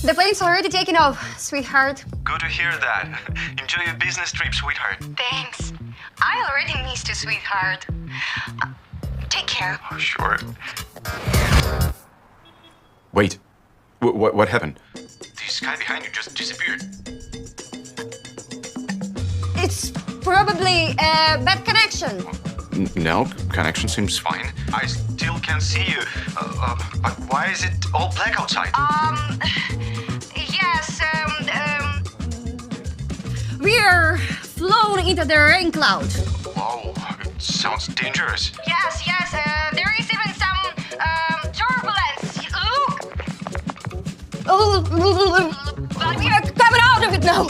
The plane's already taken off, sweetheart. Good to hear that. Enjoy your business trip, sweetheart. Thanks. I already missed you, sweetheart. Take care. Oh, sure. Wait. What happened? The sky behind you just disappeared. It's probably a bad connection. No, connection seems fine. I still can see you. But why is it all black outside? Yes, we're flown into the rain cloud. Whoa, it sounds dangerous. Yes, there is even some turbulence. Look! But we are coming out of it now.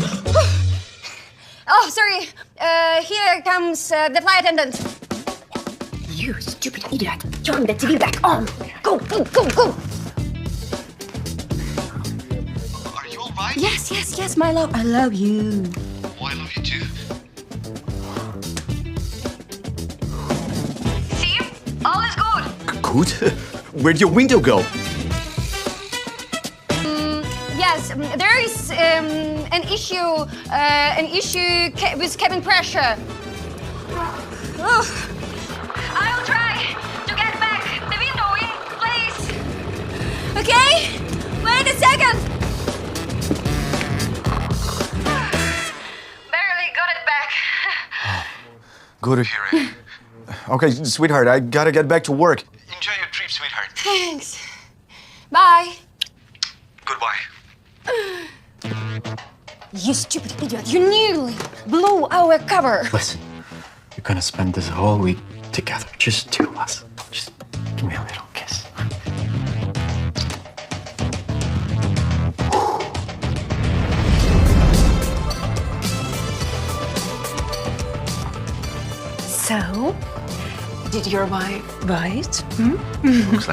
Oh, sorry. Here comes the flight attendant. You stupid idiot. Turn the TV back on. Go. Are you all right? Yes, my love. I love you. Oh, I love you too. See? All is good. Good? Where'd your window go? Yes, there is an issue with cabin pressure. Oh. I'll try to get back the window in place. Okay? Wait a second. Barely got it back. Good to hear it. Okay, sweetheart, I gotta get back to work. Enjoy your trip, sweetheart. Thanks. Bye. Goodbye. You stupid idiot. You nearly blew our cover. Listen, we're gonna spend this whole week together, just two of us. Just give me a little kiss. So, did your wife bite? Looks like